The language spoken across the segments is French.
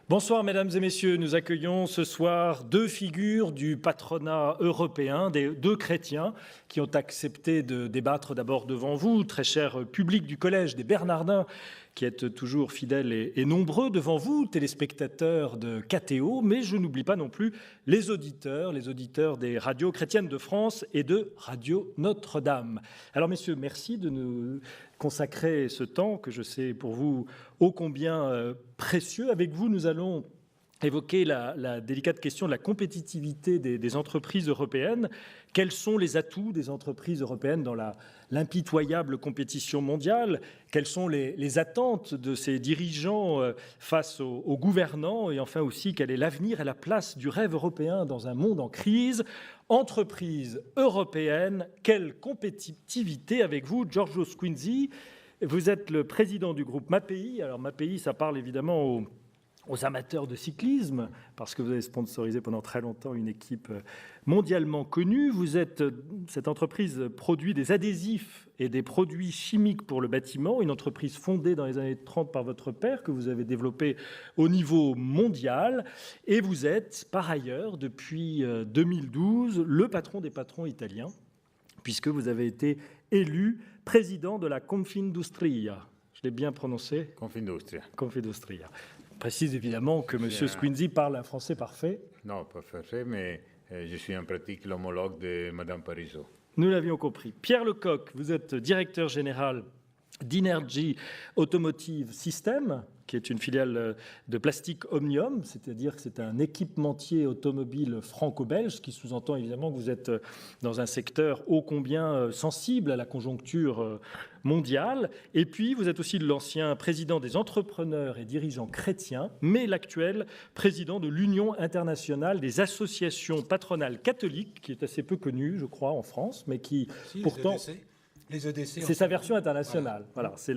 Bonsoir mesdames et messieurs, nous accueillons ce soir deux figures du patronat européen, deux chrétiens qui ont accepté de débattre d'abord devant vous, très cher public du Collège des Bernardins, qui êtes toujours fidèles et nombreux devant vous, téléspectateurs de KTO, mais je n'oublie pas non plus les auditeurs des radios chrétiennes de France et de Radio Notre-Dame. Alors messieurs, merci de nous consacrer ce temps que je sais pour vous ô combien précieux. Avec vous, nous allons évoquer la délicate question de la compétitivité des entreprises européennes. Quels sont les atouts des entreprises européennes dans l'impitoyable compétition mondiale? Quelles sont les attentes de ces dirigeants face aux gouvernants? Et enfin aussi, quel est l'avenir et la place du rêve européen dans un monde en crise? Entreprise européenne, quelle compétitivité avec vous, Giorgio Squinzi? Vous êtes le président du groupe MAPEI. Alors MAPEI, ça parle évidemment aux amateurs de cyclisme, parce que vous avez sponsorisé pendant très longtemps une équipe mondialement connue. Cette entreprise produit des adhésifs et des produits chimiques pour le bâtiment, une entreprise fondée dans les années 30 par votre père, que vous avez développée au niveau mondial. Et vous êtes, par ailleurs, depuis 2012, le patron des patrons italiens, puisque vous avez été élu président de la Confindustria. Je l'ai bien prononcé ? Confindustria. Confindustria. Je précise évidemment que M. Squinzi parle un français parfait. Non, pas parfait, mais je suis en pratique l'homologue de Mme Parisot. Nous l'avions compris. Pierre Lecoq, vous êtes directeur général d'Energy Automotive System, qui est une filiale de Plastique Omnium, c'est-à-dire que c'est un équipementier automobile franco-belge, ce qui sous-entend évidemment que vous êtes dans un secteur ô combien sensible à la conjoncture mondiale. Et puis, vous êtes aussi l'ancien président des entrepreneurs et dirigeants chrétiens, mais l'actuel président de l'Union internationale des associations patronales catholiques, qui est assez peu connue, je crois, en France, mais qui pourtant... Les EDC, c'est sa version internationale. Voilà, c'est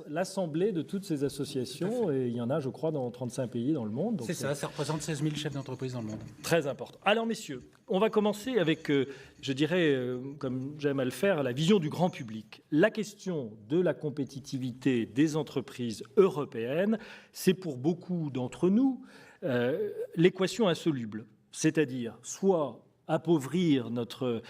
l'assemblée de toutes ces associations, et il y en a, je crois, dans 35 pays dans le monde. C'est ça, ça représente 16 000 chefs d'entreprise dans le monde. Très important. Alors, messieurs, on va commencer avec, je dirais, comme j'aime à le faire, la vision du grand public. La question de la compétitivité des entreprises européennes, c'est pour beaucoup d'entre nous l'équation insoluble. C'est-à-dire, soit appauvrir notre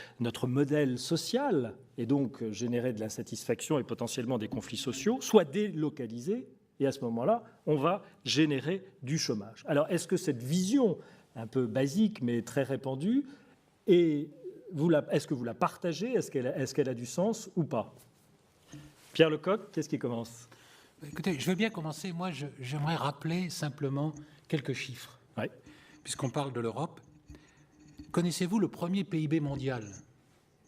modèle social et donc générer de l'insatisfaction et potentiellement des conflits sociaux, soit délocaliser, et à ce moment-là, on va générer du chômage. Alors, est-ce que cette vision, un peu basique mais très répandue, est-ce que vous la partagez? Est-ce qu'elle a du sens ou pas? Pierre Lecoq, qu'est-ce qui commence? Écoutez, je veux bien commencer. Moi, j'aimerais rappeler simplement quelques chiffres. Oui. Puisqu'on parle de l'Europe. Connaissez-vous le premier PIB mondial?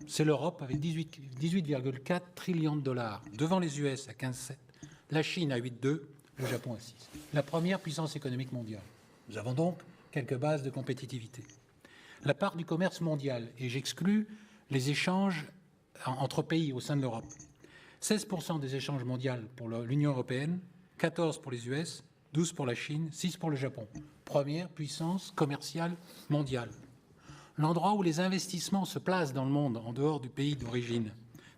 C'est l'Europe avec 18,4 trillions de dollars. Devant les US à 15,7, la Chine à 8,2, le Japon à 6. La première puissance économique mondiale. Nous avons donc quelques bases de compétitivité. La part du commerce mondial, et j'exclus les échanges entre pays au sein de l'Europe. 16% des échanges mondiaux pour l'Union européenne, 14% pour les US, 12% pour la Chine, 6% pour le Japon. Première puissance commerciale mondiale. L'endroit où les investissements se placent dans le monde, en dehors du pays d'origine.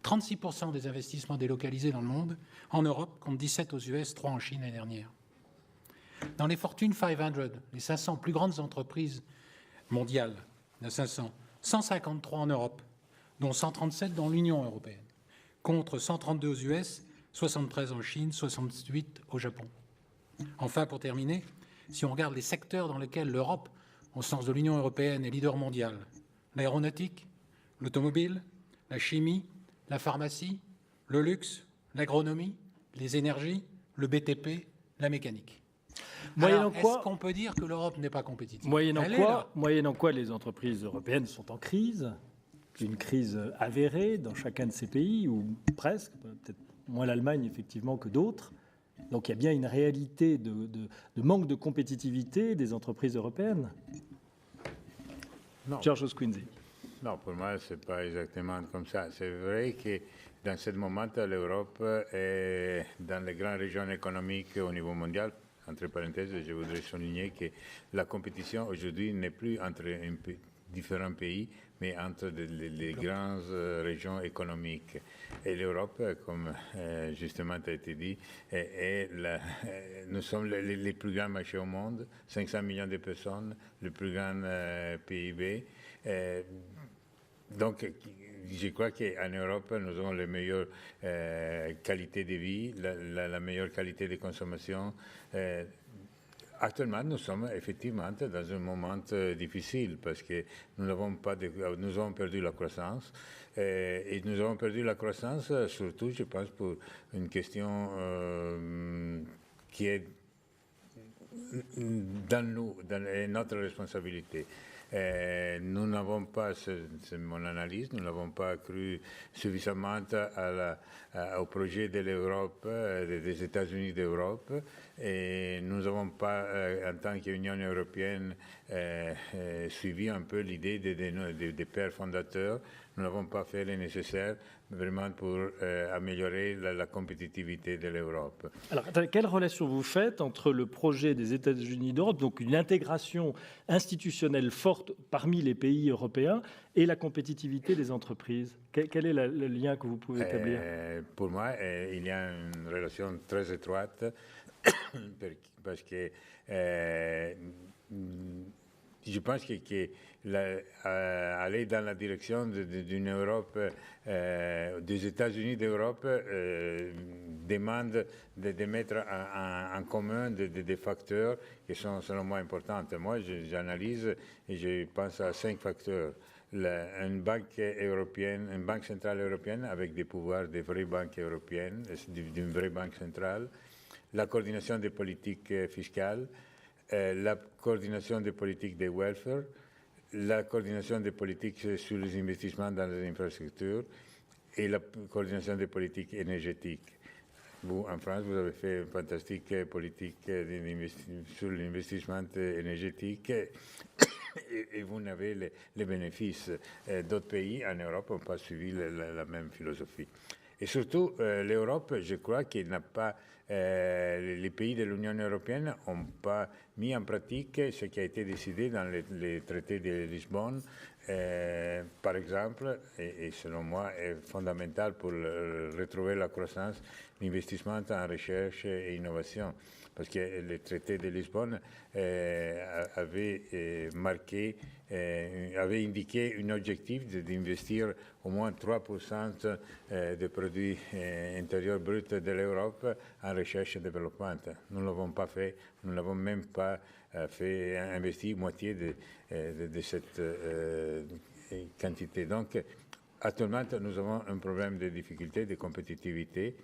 36% des investissements délocalisés dans le monde, en Europe, contre 17 aux US, 3 en Chine l'année dernière. Dans les Fortune 500, les 500 plus grandes entreprises mondiales, de 500, 153 en Europe, dont 137 dans l'Union européenne, contre 132 aux US, 73 en Chine, 68 au Japon. Enfin, pour terminer, si on regarde les secteurs dans lesquels l'Europe, au sens de l'Union européenne, est leader mondial. L'aéronautique, l'automobile, la chimie, la pharmacie, le luxe, l'agronomie, les énergies, le BTP, la mécanique. Est-ce qu'on peut dire que l'Europe n'est pas compétitive? Moyennant quoi les entreprises européennes sont en crise, une crise avérée dans chacun de ces pays, ou presque, peut-être moins l'Allemagne effectivement que d'autres. Donc il y a bien une réalité de manque de compétitivité des entreprises européennes. Non. Giorgio Squinzi. Non, pour moi, ce n'est pas exactement comme ça. C'est vrai que dans ce moment, l'Europe est dans les grandes régions économiques au niveau mondial. Entre parenthèses, je voudrais souligner que la compétition aujourd'hui n'est plus entre différents pays, mais entre les grandes régions économiques. Et l'Europe, comme justement a été dit, nous sommes les plus grands marchés au monde, 500 millions de personnes, le plus grand PIB. Donc, je crois qu'en Europe, nous avons la meilleure qualité de vie, la meilleure qualité de consommation. Actuellement, nous sommes effectivement dans un moment difficile parce que nous avons perdu la croissance. Et nous avons perdu la croissance, surtout, je pense, pour une question qui est dans notre responsabilité. Nous n'avons pas, c'est mon analyse, nous n'avons pas cru suffisamment au projet de l'Europe, des États-Unis d'Europe, et nous n'avons pas, en tant qu'Union européenne, suivi un peu l'idée des pères fondateurs. Nous n'avons pas fait le nécessaire vraiment pour améliorer la compétitivité de l'Europe. Alors, quelle relation vous faites entre le projet des États-Unis d'Europe, donc une intégration institutionnelle forte parmi les pays européens, et la compétitivité des entreprises? Quel est le lien que vous pouvez établir? Pour moi, il y a une relation très étroite parce que je pense que aller dans la direction d'une Europe, des États-Unis d'Europe, demande de mettre en commun des facteurs qui sont selon moi importants. Moi, j'analyse et je pense à 5 facteurs. Une banque européenne, une banque centrale européenne avec des pouvoirs de vraies banques européennes, d'une vraie banque centrale, la coordination des politiques fiscales, la coordination des politiques de welfare, la coordination des politiques sur les investissements dans les infrastructures et la coordination des politiques énergétiques. Vous, en France, vous avez fait une fantastique politique sur l'investissement énergétique et vous n'avez les bénéfices. D'autres pays en Europe n'ont pas suivi la même philosophie. Et surtout, l'Europe, je crois qu'il n'a pas, les pays de l'Union européenne n'ont pas mis en pratique ce qui a été décidé dans les traités de Lisbonne, par exemple, et selon moi est fondamental pour retrouver la croissance, l'investissement en recherche et innovation. Parce que le traité de Lisbonne avait indiqué un objectif d'investir au moins 3% des produits intérieurs bruts de l'Europe en recherche et développement. Nous ne l'avons pas fait, nous n'avons même pas investi moitié de cette quantité. Donc, actuellement, nous avons un problème de difficulté, de compétitivité,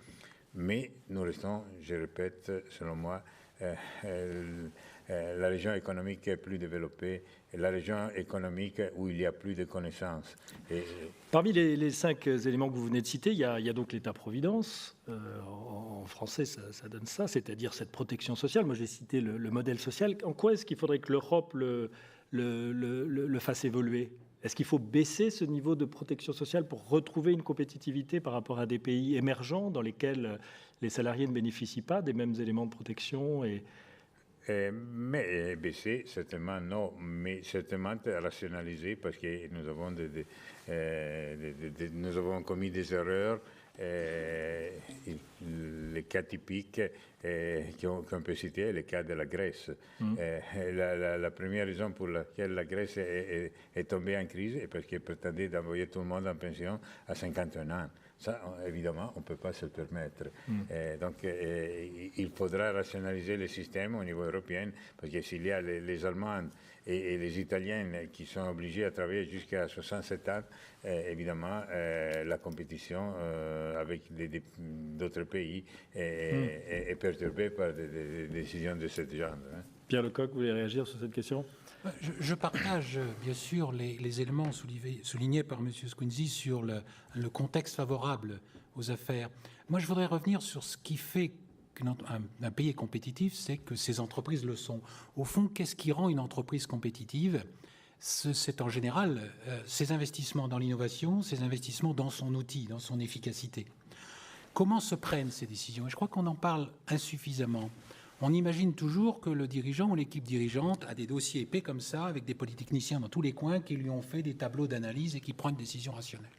mais nous restons, je répète, selon moi, la région économique plus développée, la région économique où il y a plus de connaissances. Parmi les 5 éléments que vous venez de citer, il y a donc l'État-providence. En français, ça donne ça, c'est-à-dire cette protection sociale. Moi, j'ai cité le modèle social. En quoi est-ce qu'il faudrait que l'Europe le fasse évoluer? Est-ce qu'il faut baisser ce niveau de protection sociale pour retrouver une compétitivité par rapport à des pays émergents dans lesquels les salariés ne bénéficient pas des mêmes éléments de protection mais baisser, certainement non, mais certainement rationaliser parce que nous avons commis des erreurs. Les cas typiques qu'on peut citer, le cas de la Grèce. La première raison pour laquelle la Grèce est tombée en crise est parce qu'elle prétendait d'envoyer tout le monde en pension à 51 ans. Ça, évidemment, on ne peut pas se le permettre. Donc, il faudra rationaliser le système au niveau européen, parce que s'il y a les Allemands et les Italiens qui sont obligés à travailler jusqu'à 67 ans, évidemment, la compétition avec d'autres pays est perturbée par des décisions de ce genre. Pierre Lecoq, vous voulez réagir sur cette question? Je partage bien sûr les éléments soulignés par M. Squinzi sur le contexte favorable aux affaires. Moi, je voudrais revenir sur ce qui fait qu'un pays est compétitif, c'est que ses entreprises le sont. Au fond, qu'est-ce qui rend une entreprise compétitive? C'est en général ses investissements dans l'innovation, ses investissements dans son outil, dans son efficacité. Comment se prennent ces décisions? Et je crois qu'on en parle insuffisamment. On imagine toujours que le dirigeant ou l'équipe dirigeante a des dossiers épais comme ça, avec des polytechniciens dans tous les coins qui lui ont fait des tableaux d'analyse et qui prennent une décision rationnelle.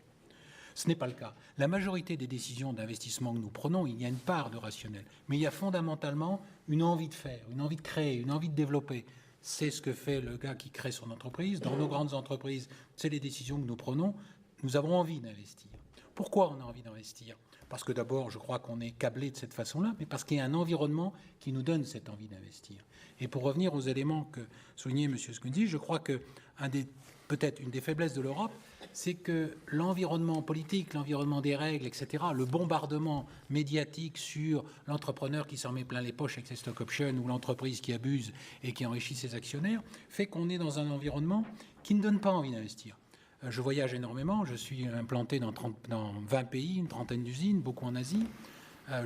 Ce n'est pas le cas. La majorité des décisions d'investissement que nous prenons, il y a une part de rationnel. Mais il y a fondamentalement une envie de faire, une envie de créer, une envie de développer. C'est ce que fait le gars qui crée son entreprise. Dans nos grandes entreprises, c'est les décisions que nous prenons. Nous avons envie d'investir. Pourquoi on a envie d'investir ? Parce que d'abord, je crois qu'on est câblé de cette façon-là, mais parce qu'il y a un environnement qui nous donne cette envie d'investir. Et pour revenir aux éléments que soulignait M. Scundi, je crois que peut-être une des faiblesses de l'Europe, c'est que l'environnement politique, l'environnement des règles, etc., le bombardement médiatique sur l'entrepreneur qui s'en met plein les poches avec ses stock options ou l'entreprise qui abuse et qui enrichit ses actionnaires, fait qu'on est dans un environnement qui ne donne pas envie d'investir. Je voyage énormément, je suis implanté dans 20 pays, une trentaine d'usines, beaucoup en Asie.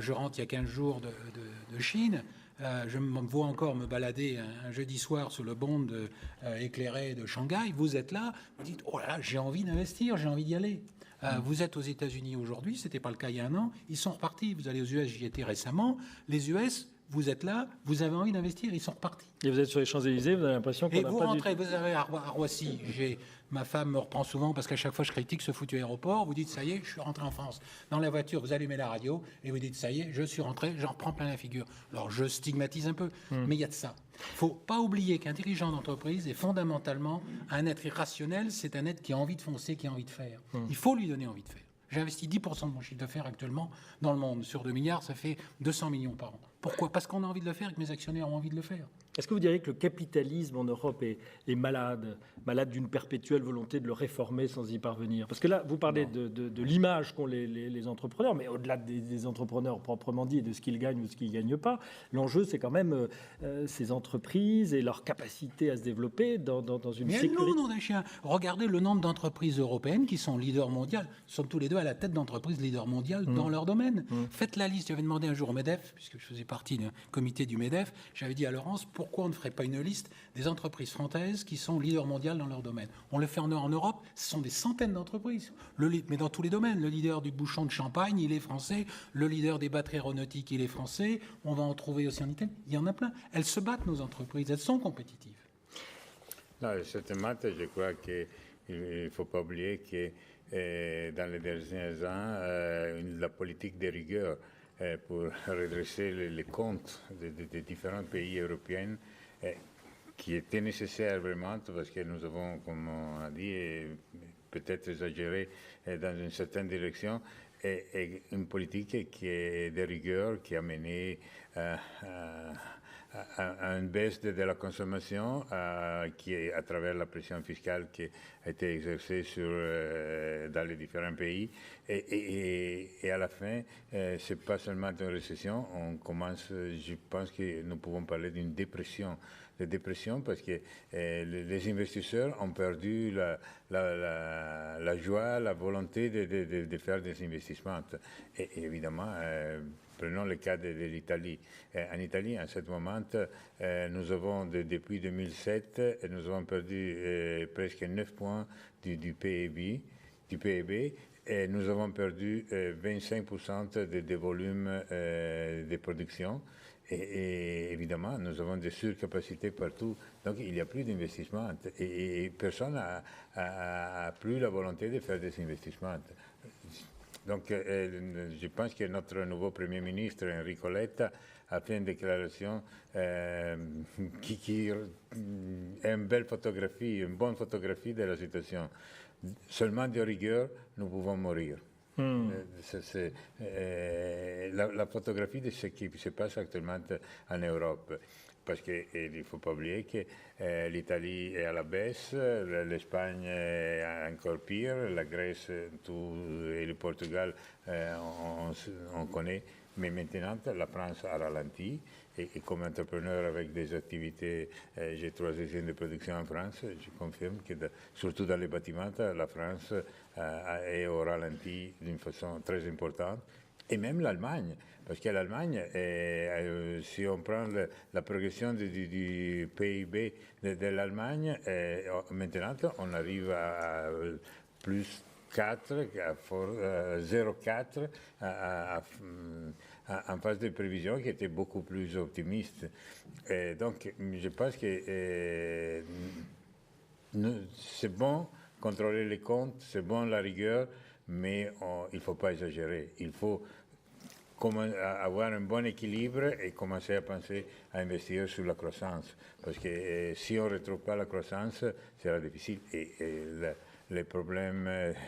Je rentre il y a 15 jours de Chine. Je me vois encore me balader un jeudi soir sur le bond éclairé de Shanghai. Vous êtes là, vous dites, oh là là, j'ai envie d'investir, j'ai envie d'y aller. Vous êtes aux États-Unis aujourd'hui, ce n'était pas le cas il y a un an, ils sont repartis. Vous allez aux US, j'y étais récemment. Les US, vous êtes là, vous avez envie d'investir, ils sont repartis. Et vous êtes sur les Champs-Élysées, vous avez l'impression qu'on n'a pas vous rentrez, vous avez à Roissy, ma femme me reprend souvent parce qu'à chaque fois je critique ce foutu aéroport. Vous dites, ça y est, je suis rentré en France. Dans la voiture, vous allumez la radio et vous dites, ça y est, je suis rentré, j'en prends plein la figure. Alors je stigmatise un peu, mais il y a de ça. Il ne faut pas oublier qu'un dirigeant d'entreprise est fondamentalement un être irrationnel, c'est un être qui a envie de foncer, qui a envie de faire. Il faut lui donner envie de faire. J'investis 10% de mon chiffre d'affaires actuellement dans le monde. Sur 2 milliards, ça fait 200 millions par an. Pourquoi ? Parce qu'on a envie de le faire et que mes actionnaires ont envie de le faire. Est-ce que vous diriez que le capitalisme en Europe est malade d'une perpétuelle volonté de le réformer sans y parvenir ? Parce que là, vous parlez de l'image qu'ont les entrepreneurs, mais au-delà des entrepreneurs proprement dit et de ce qu'ils gagnent ou ce qu'ils ne gagnent pas, l'enjeu, c'est quand même ces entreprises et leur capacité à se développer dans une sécurité. Non, d'un chien. Regardez le nombre d'entreprises européennes qui sont leaders mondiaux, sont tous les deux à la tête d'entreprises leaders mondiales dans leur domaine. Faites la liste. J'avais demandé un jour au MEDEF, puisque je faisais partie d'un comité du MEDEF, j'avais dit à Laurence, pourquoi on ne ferait pas une liste des entreprises françaises qui sont leaders mondiales dans leur domaine ? On le fait en Europe, ce sont des centaines d'entreprises, mais dans tous les domaines. Le leader du bouchon de champagne, il est français. Le leader des batteries aéronautiques, il est français. On va en trouver aussi en Italie. Il y en a plein. Elles se battent, nos entreprises. Elles sont compétitives. Non, certainement, je crois qu'il ne faut pas oublier que dans les derniers ans, la politique de rigueur pour redresser les comptes des différents pays européens qui était nécessaire vraiment parce que nous avons, comme on a dit, peut-être exagéré dans une certaine direction, et une politique qui est de rigueur, qui a mené à une baisse de la consommation qui est à travers la pression fiscale qui a été exercée dans les différents pays. Et à la fin, ce n'est pas seulement une récession, je pense que nous pouvons parler d'une dépression. De dépression parce que les investisseurs ont perdu la joie, la volonté de faire des investissements. Et évidemment, prenons le cas de l'Italie. En Italie, en ce moment, nous avons, depuis 2007, nous avons perdu presque 9 points du PIB, et nous avons perdu 25% des volumes de production. Et évidemment, nous avons des surcapacités partout. Donc, il n'y a plus d'investissement. Et personne n'a plus la volonté de faire des investissements. Donc, je pense que notre nouveau Premier ministre, Enrico Letta, a fait une déclaration qui est une belle photographie, une bonne photographie de la situation. Seulement de rigueur, nous pouvons mourir. La photographie de ce qui se passe actuellement en Europe. Parce qu'il ne faut pas oublier que l'Italie est à la baisse, l'Espagne est encore pire, la Grèce et le Portugal, on connaît. Mais maintenant, la France a ralenti. Et comme entrepreneur avec des activités, j'ai 3 usines de production en France, je confirme que, surtout dans les bâtiments, la France est au ralenti d'une façon très importante. Et même l'Allemagne, parce que l'Allemagne, si on prend la progression du PIB de l'Allemagne, maintenant on arrive à plus 4, 0,4 en phase de prévision qui était beaucoup plus optimiste. Et donc, je pense que c'est bon contrôler les comptes, c'est bon la rigueur, mais il ne faut pas exagérer. Il faut avoir un bon équilibre et commencer à penser à investir sur la croissance. Parce que si on ne retrouve pas la croissance, ça sera difficile. Et le problème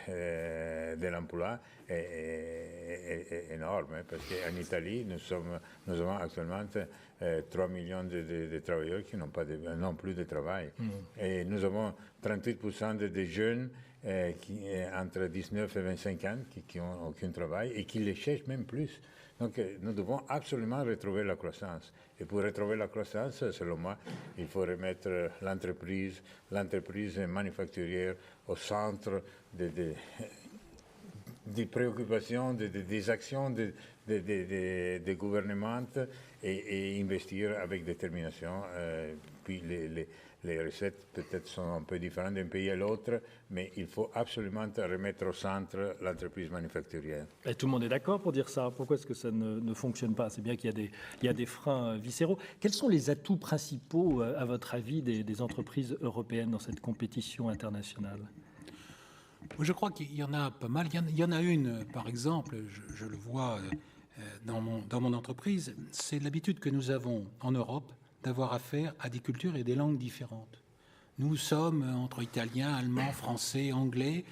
de l'emploi est énorme. Parce qu'en Italie, nous avons actuellement 3 millions de travailleurs qui n'ont plus de travail. Et nous avons 38% de jeunes entre 19 et 25 ans qui n'ont aucun travail et qui les cherchent même plus. Donc nous devons absolument retrouver la croissance. Et pour retrouver la croissance, selon moi, il faut remettre l'entreprise manufacturière au centre des préoccupations, des actions des gouvernements et investir avec détermination. Puis les recettes peut-être sont un peu différentes d'un pays à l'autre, mais il faut absolument remettre au centre l'entreprise manufacturière. Et tout le monde est d'accord pour dire ça. Pourquoi est-ce que ça ne fonctionne pas? C'est bien qu'il y a des freins viscéraux. Quels sont les atouts principaux, à votre avis, des entreprises européennes dans cette compétition internationale? Je crois qu'il y en a pas mal. Il y en a une, par exemple, je le vois dans mon entreprise, c'est l'habitude que nous avons en Europe d'avoir affaire à des cultures et des langues différentes. Nous sommes entre Italiens, Allemands, Français, Anglais.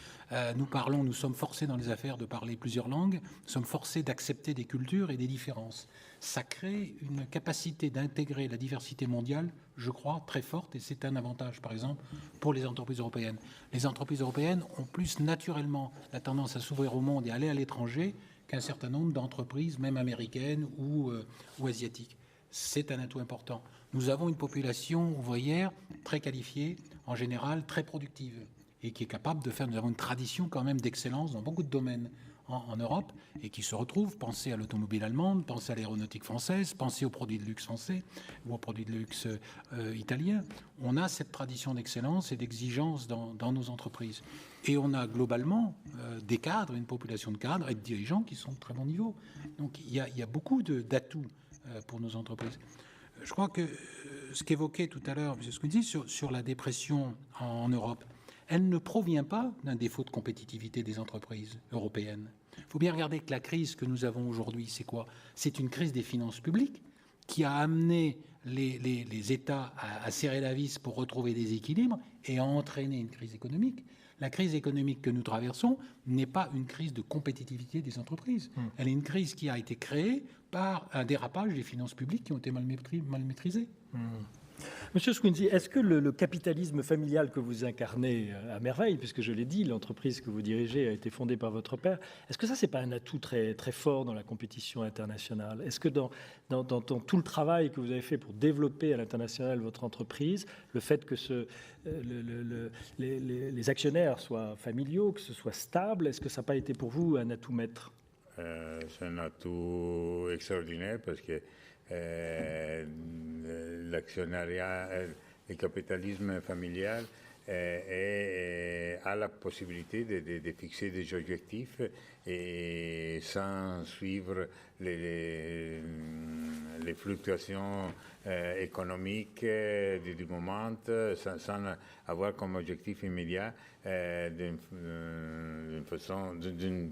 Nous sommes forcés dans les affaires de parler plusieurs langues. Nous sommes forcés d'accepter des cultures et des différences. Ça crée une capacité d'intégrer la diversité mondiale, je crois, très forte. Et c'est un avantage, par exemple, pour les entreprises européennes. Les entreprises européennes ont plus naturellement la tendance à s'ouvrir au monde et aller à l'étranger qu'un certain nombre d'entreprises, même américaines ou asiatiques. C'est un atout important. Nous avons une population ouvrière très qualifiée, en général très productive, et qui est capable de faire. Nous avons une tradition quand même d'excellence dans beaucoup de domaines en Europe, et qui se retrouve. Pensez à l'automobile allemande, pensez à l'aéronautique française, pensez aux produits de luxe français ou aux produits de luxe italiens. On a cette tradition d'excellence et d'exigence dans nos entreprises. Et on a globalement des cadres, une population de cadres et de dirigeants qui sont de très bon niveau. Donc il y a beaucoup d'atouts pour nos entreprises. Je crois que ce qu'évoquait tout à l'heure M. Squinzi sur la dépression en Europe, elle ne provient pas d'un défaut de compétitivité des entreprises européennes. Il faut bien regarder que la crise que nous avons aujourd'hui, c'est quoi? C'est une crise des finances publiques qui a amené les États à serrer la vis pour retrouver des équilibres et a entraîné une crise économique. La crise économique que nous traversons n'est pas une crise de compétitivité des entreprises. Elle est une crise qui a été créée par un dérapage des finances publiques qui ont été mal maîtrisées. Monsieur Squinzi, est-ce que le capitalisme familial que vous incarnez à merveille, puisque je l'ai dit, l'entreprise que vous dirigez a été fondée par votre père, est-ce que ça, c'est pas un atout très, très fort dans la compétition internationale? Est-ce que dans tout le travail que vous avez fait pour développer à l'international votre entreprise, le fait que les actionnaires soient familiaux, que ce soit stable, est-ce que ça n'a pas été pour vous un atout maître? C'est un atout extraordinaire parce que l'actionnariat, le capitalisme familial a la possibilité de fixer des objectifs et sans suivre les fluctuations économiques du moment, sans avoir comme objectif immédiat d'un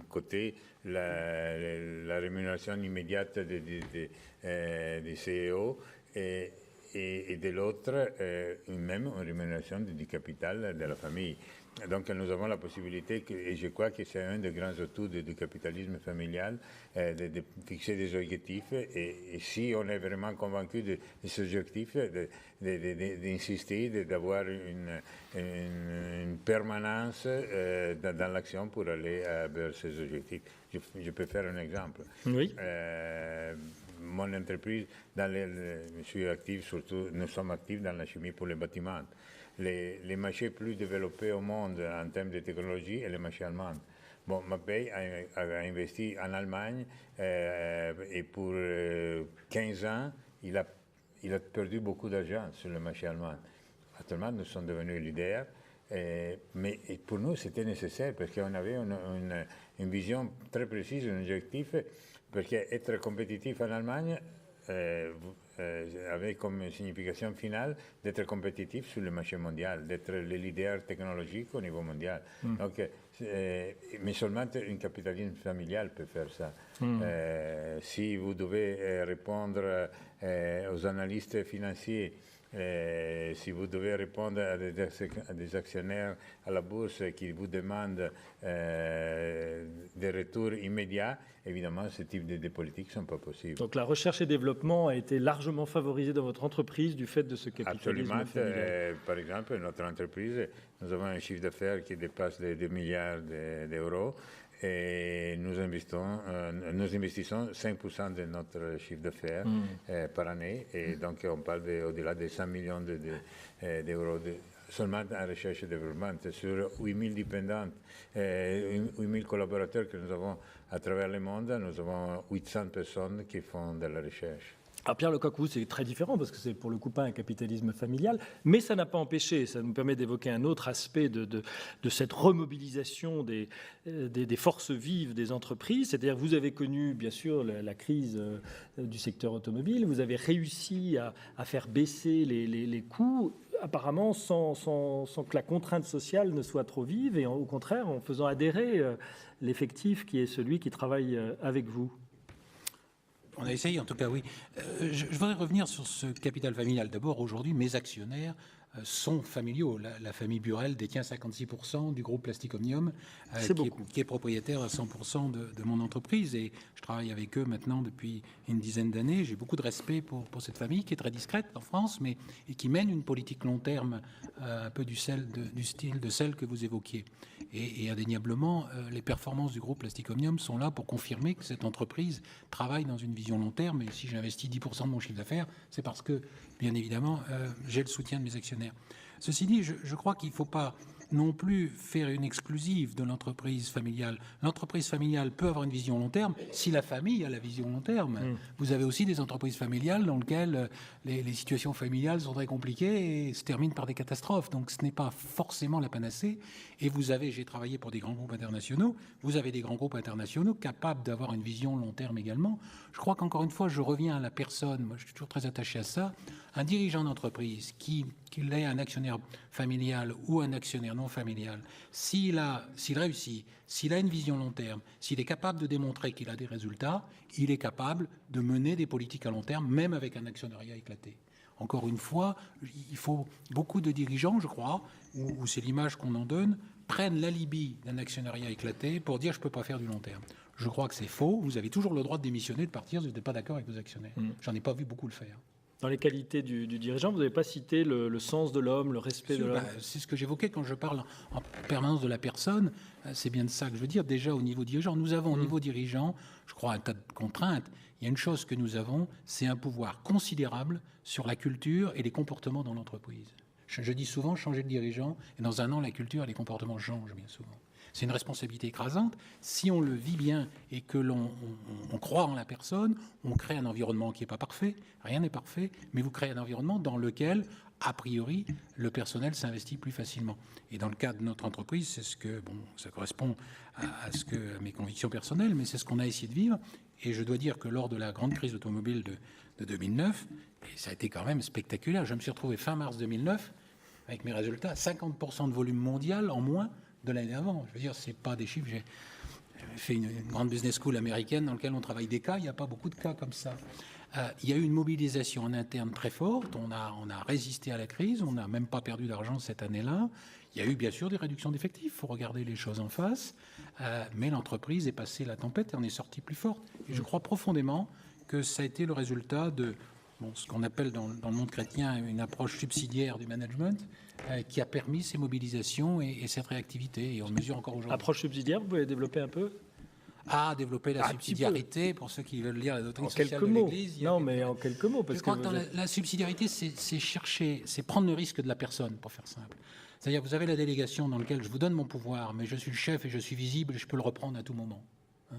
côté la rémunération immédiate des CEO et de l'autre même une rémunération du capital de la famille. Donc nous avons la possibilité, et je crois que c'est un des grands atouts du capitalisme familial, de fixer des objectifs et si on est vraiment convaincu de ces objectifs, d'insister, d'avoir une permanence dans l'action pour aller vers ces objectifs. Je peux faire un exemple. Oui. Mon entreprise, je suis actif, surtout, nous sommes actifs dans la chimie pour les bâtiments. Les marchés plus développés au monde en termes de technologie et les marchés allemands. Bon, Mapei a investi en Allemagne et pour 15 ans, il a perdu beaucoup d'argent sur le marché allemand. Actuellement, nous sommes devenus leaders, mais pour nous, c'était nécessaire parce qu'on avait une vision très précise, un objectif perché être compétitif en Allemagne avait comme signification finale d'être compétitif sur le marché mondial, d'être le leader technologique au niveau mondial. Donc, mais seulement un capitalisme familial peut faire ça. Si vous devez répondre aux analystes financiers, si vous devez répondre à des actionnaires à la bourse qui vous demandent des retours immédiats, évidemment, ce type de politiques ne sont pas possibles. Donc la recherche et développement a été largement favorisée dans votre entreprise du fait de ce capitalisme Absolument. familial. Par exemple, notre entreprise, nous avons un chiffre d'affaires qui dépasse les 2 milliards d'euros. Et nous investissons 5% de notre chiffre d'affaires par année. Et donc, on parle au-delà de 100 millions d'euros seulement en recherche et développement. Sur 8000 dépendants, 8000 collaborateurs que nous avons à travers le monde, nous avons 800 personnes qui font de la recherche. Alors Pierre Lecocq, c'est très différent parce que c'est pour le coup pas un capitalisme familial, mais ça n'a pas empêché, ça nous permet d'évoquer un autre aspect de cette remobilisation des forces vives des entreprises. C'est-à-dire que vous avez connu bien sûr la crise du secteur automobile, vous avez réussi à faire baisser les coûts, apparemment sans que la contrainte sociale ne soit trop vive et au contraire en faisant adhérer l'effectif qui est celui qui travaille avec vous. On a essayé, en tout cas, oui. Je voudrais revenir sur ce capital familial. D'abord, aujourd'hui, mes actionnaires sont familiaux. La famille Burel détient 56% du groupe Plastic Omnium, qui est propriétaire à 100% de mon entreprise. Et je travaille avec eux maintenant depuis une dizaine d'années. J'ai beaucoup de respect pour cette famille, qui est très discrète en France, mais et qui mène une politique long terme, un peu du style de celle que vous évoquiez. Et indéniablement, les performances du groupe Plastic Omnium sont là pour confirmer que cette entreprise travaille dans une vision long terme. Et si j'investis 10% de mon chiffre d'affaires, c'est parce que, bien évidemment, j'ai le soutien de mes actionnaires. Ceci dit, je crois qu'il ne faut pas non plus faire une exclusive de l'entreprise familiale. L'entreprise familiale peut avoir une vision long terme si la famille a la vision long terme. Vous avez aussi des entreprises familiales dans lesquelles les situations familiales sont très compliquées et se terminent par des catastrophes. Donc ce n'est pas forcément la panacée. Et j'ai travaillé pour des grands groupes internationaux, vous avez des grands groupes internationaux capables d'avoir une vision long terme également. Je crois qu'encore une fois, je reviens à la personne, moi je suis toujours très attaché à ça, un dirigeant d'entreprise, qu'il ait un actionnaire familial ou un actionnaire non familial, s'il réussit, s'il a une vision long terme, s'il est capable de démontrer qu'il a des résultats, il est capable de mener des politiques à long terme, même avec un actionnariat éclaté. Encore une fois, il faut beaucoup de dirigeants, je crois, ou c'est l'image qu'on en donne, prennent l'alibi d'un actionnariat éclaté pour dire « je ne peux pas faire du long terme ». Je crois que c'est faux. Vous avez toujours le droit de démissionner, de partir si vous n'êtes pas d'accord avec vos actionnaires. J'en ai pas vu beaucoup le faire. Dans les qualités du dirigeant, vous n'avez pas cité le sens de l'homme, le respect de l'homme. C'est ce que j'évoquais quand je parle en permanence de la personne. C'est bien de ça que je veux dire. Déjà au niveau dirigeant, nous avons au niveau dirigeant, je crois, un tas de contraintes. Il y a une chose que nous avons, c'est un pouvoir considérable sur la culture et les comportements dans l'entreprise. Je dis souvent changer de dirigeant, et dans un an, la culture et les comportements changent bien souvent. C'est une responsabilité écrasante. Si on le vit bien et que l'on croit en la personne, on crée un environnement qui n'est pas parfait, rien n'est parfait, mais vous créez un environnement dans lequel, a priori, le personnel s'investit plus facilement. Et dans le cas de notre entreprise, c'est ce que, ça correspond à mes convictions personnelles, mais c'est ce qu'on a essayé de vivre. Et je dois dire que lors de la grande crise automobile de 2009, et ça a été quand même spectaculaire, je me suis retrouvé fin mars 2009 avec mes résultats, 50% de volume mondial en moins de l'année avant. Je veux dire, c'est pas des chiffres. J'ai fait une grande business school américaine dans laquelle on travaille des cas. Il n'y a pas beaucoup de cas comme ça. Il y a eu une mobilisation en interne très forte. On a résisté à la crise. On n'a même pas perdu d'argent cette année-là. Il y a eu bien sûr des réductions d'effectifs. Il faut regarder les choses en face. Mais l'entreprise est passée la tempête et on est sorti plus forte. Et je crois profondément que ça a été le résultat de ce qu'on appelle dans le monde chrétien une approche subsidiaire du management qui a permis ces mobilisations et cette réactivité. Et on le mesure encore aujourd'hui. Approche subsidiaire, vous pouvez développer un peu ? Développer la subsidiarité, pour ceux qui veulent lire la doctrine sociale de l'Église. Non, mais en quelques mots. Parce je crois que la subsidiarité, c'est prendre le risque de la personne, pour faire simple. C'est-à-dire, vous avez la délégation dans laquelle je vous donne mon pouvoir, mais je suis le chef et je suis visible et je peux le reprendre à tout moment.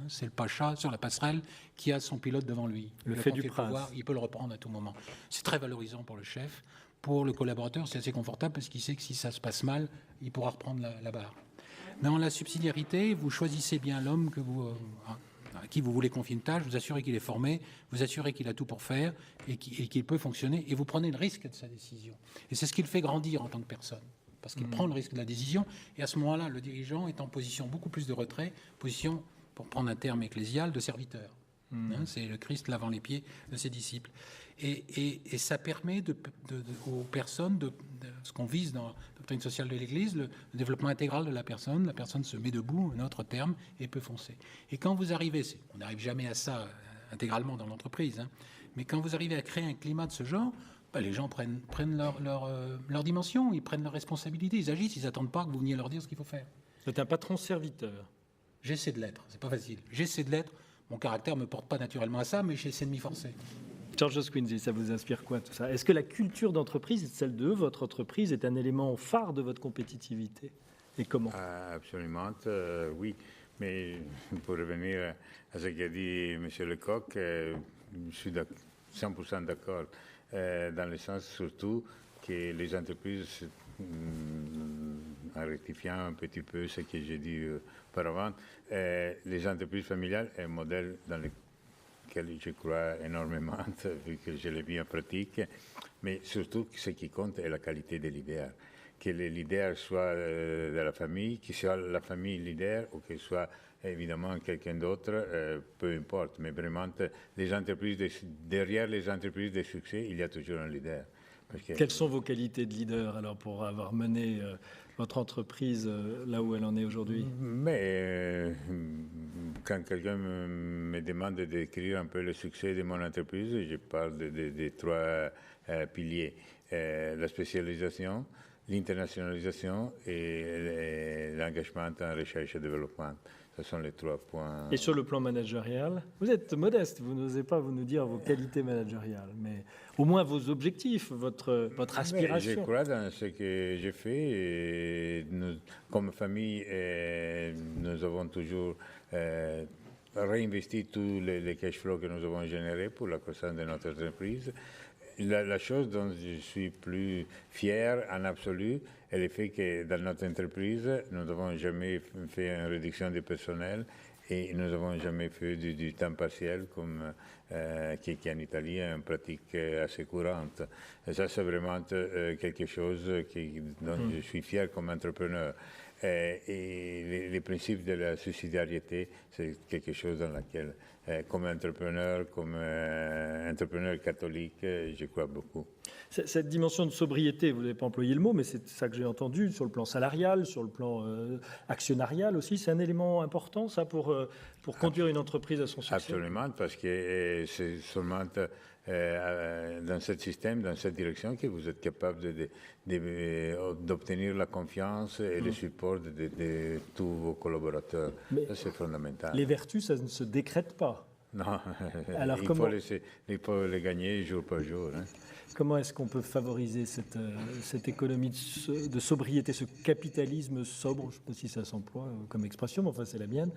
C'est le pacha sur la passerelle qui a son pilote devant lui. Le fait du prince. Pouvoir, il peut le reprendre à tout moment. C'est très valorisant pour le chef. Pour le collaborateur, c'est assez confortable parce qu'il sait que si ça se passe mal, il pourra reprendre la barre. Dans la subsidiarité, vous choisissez bien l'homme que vous à qui vous voulez confier une tâche, vous assurez qu'il est formé, vous assurez qu'il a tout pour faire et qu'il peut fonctionner, et vous prenez le risque de sa décision. Et c'est ce qui le fait grandir en tant que personne, parce qu'il prend le risque de la décision, et à ce moment-là, le dirigeant est en position beaucoup plus de retrait, position, pour prendre un terme ecclésial, de serviteur. C'est le Christ lavant les pieds de ses disciples. Et ça permet aux personnes, ce qu'on vise dans la doctrine sociale de l'Église, le développement intégral de la personne se met debout, un autre terme, et peut foncer. Et quand vous arrivez, on n'arrive jamais à ça intégralement dans l'entreprise, mais quand vous arrivez à créer un climat de ce genre, les gens prennent leur dimension, ils prennent leur responsabilité, ils agissent, ils n'attendent pas que vous veniez leur dire ce qu'il faut faire. C'est un patron serviteur. J'essaie de l'être, c'est pas facile. J'essaie de l'être. Mon caractère ne me porte pas naturellement à ça, mais j'essaie de m'y forcer. George Squinzi, ça vous inspire quoi tout ça? Est-ce que la culture d'entreprise, celle de votre entreprise, est un élément phare de votre compétitivité? Et comment? Absolument, oui. Mais pour revenir à ce qu'a dit M. Lecoq, je suis 100% d'accord, dans le sens surtout que les entreprises, en rectifiant un petit peu ce que j'ai dit auparavant, les entreprises familiales est un modèle dans lequel je crois énormément, vu que je l'ai vu en pratique, mais surtout ce qui compte est la qualité des leaders. Que les leaders soient de la famille, que soit la famille leader ou que soit évidemment quelqu'un d'autre, peu importe, mais vraiment, derrière les entreprises de succès, il y a toujours un leader. Quelles sont vos qualités de leader alors pour avoir mené votre entreprise là où elle en est aujourd'hui? Mais quand quelqu'un me demande de décrire un peu le succès de mon entreprise, je parle de trois piliers. La spécialisation, l'internationalisation et l'engagement en recherche et développement. Ce sont les 3 points. Et sur le plan managérial, vous êtes modeste, vous n'osez pas vous nous dire vos qualités managériales, mais au moins vos objectifs, votre aspiration. Je crois dans ce que j'ai fait. Et nous, comme famille, nous avons toujours réinvesti tous les cash flows que nous avons générés pour la croissance de notre entreprise. La chose dont je suis plus fier en absolu est le fait que dans notre entreprise, nous n'avons jamais fait une réduction du personnel et nous n'avons jamais fait du temps partiel comme qui en Italie est une pratique assez courante. Et ça, c'est vraiment quelque chose dont je suis fier comme entrepreneur. Et les principes de la subsidiarité, c'est quelque chose dans lequel, comme entrepreneur catholique, je crois beaucoup. Cette dimension de sobriété, vous n'avez pas employé le mot, mais c'est ça que j'ai entendu, sur le plan salarial, sur le plan actionnarial aussi, c'est un élément important, ça, pour conduire une entreprise à son succès? Absolument, parce que c'est seulement dans ce système, dans cette direction, que vous êtes capable d'obtenir la confiance et le support de tous vos collaborateurs. Mais ça, c'est fondamental. Les vertus, ça ne se décrète pas. Non, alors il faut les gagner jour par jour. Comment est-ce qu'on peut favoriser cette économie de sobriété, ce capitalisme sobre? Je ne sais pas si ça s'emploie comme expression, mais enfin c'est la mienne.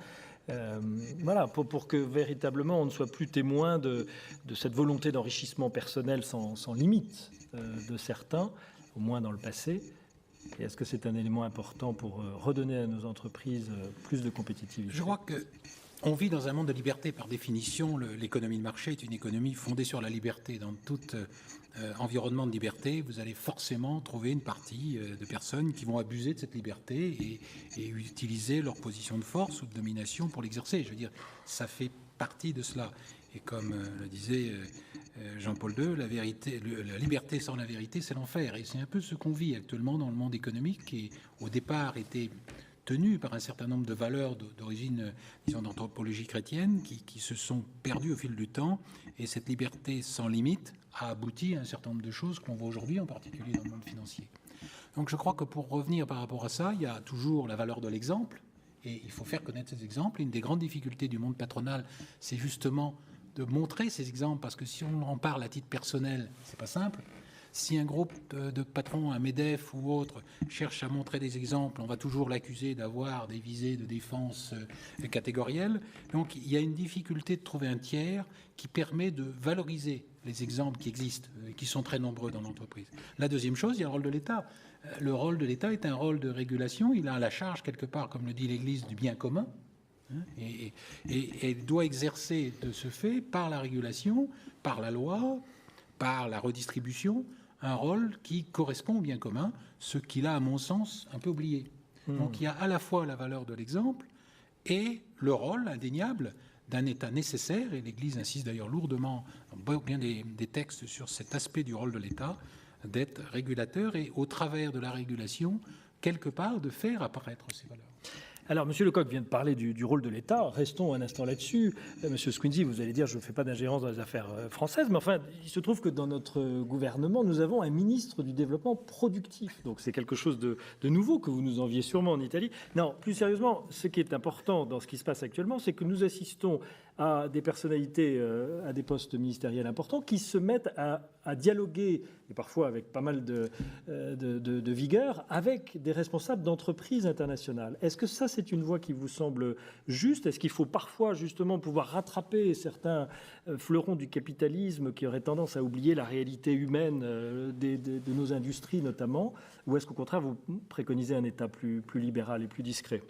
Voilà, pour que véritablement on ne soit plus témoin de cette volonté d'enrichissement personnel sans limite de certains, au moins dans le passé. Et est-ce que c'est un élément important pour redonner à nos entreprises plus de compétitivité? Je crois qu'on vit dans un monde de liberté. Par définition, l'économie de marché est une économie fondée sur la liberté. Dans tout environnement de liberté, vous allez forcément trouver une partie de personnes qui vont abuser de cette liberté et utiliser leur position de force ou de domination pour l'exercer. Je veux dire, ça fait partie de cela. Et comme le disait Jean-Paul II, la liberté sans la vérité, c'est l'enfer. Et c'est un peu ce qu'on vit actuellement dans le monde économique qui, au départ, était tenu par un certain nombre de valeurs d'origine, disons, d'anthropologie chrétienne qui se sont perdues au fil du temps. Et cette liberté sans limite a abouti à un certain nombre de choses qu'on voit aujourd'hui, en particulier dans le monde financier. Donc je crois que pour revenir par rapport à ça, il y a toujours la valeur de l'exemple. Et il faut faire connaître ces exemples. Une des grandes difficultés du monde patronal, c'est justement de montrer ces exemples, parce que si on en parle à titre personnel, c'est pas simple. Si un groupe de patrons, un MEDEF ou autre, cherche à montrer des exemples, on va toujours l'accuser d'avoir des visées de défense catégorielles. Donc il y a une difficulté de trouver un tiers qui permet de valoriser les exemples qui existent, qui sont très nombreux dans l'entreprise. La deuxième chose, il y a le rôle de l'État. Le rôle de l'État est un rôle de régulation. Il a la charge, quelque part, comme le dit l'Église, du bien commun. Et doit exercer de ce fait, par la régulation, par la loi, par la redistribution, un rôle qui correspond au bien commun, ce qu'il a, à mon sens, un peu oublié. Donc il y a à la fois la valeur de l'exemple et le rôle indéniable d'un État nécessaire, et l'Église insiste d'ailleurs lourdement dans bien des textes sur cet aspect du rôle de l'État, d'être régulateur et, au travers de la régulation, quelque part, de faire apparaître ces valeurs. Alors, M. Lecoq vient de parler du rôle de l'État. Restons un instant là-dessus. M. Squinzi, vous allez dire, je ne fais pas d'ingérence dans les affaires françaises, mais enfin, il se trouve que dans notre gouvernement, nous avons un ministre du développement productif. Donc, c'est quelque chose de nouveau que vous nous enviez sûrement en Italie. Non, plus sérieusement, ce qui est important dans ce qui se passe actuellement, c'est que nous assistons à des personnalités, à des postes ministériels importants, qui se mettent à dialoguer, et parfois avec pas mal de vigueur, avec des responsables d'entreprises internationales. Est-ce que ça, c'est une voie qui vous semble juste? Est-ce qu'il faut parfois, justement, pouvoir rattraper certains fleurons du capitalisme qui auraient tendance à oublier la réalité humaine de nos industries, notamment? Ou est-ce qu'au contraire, vous préconisez un État plus libéral et plus discret?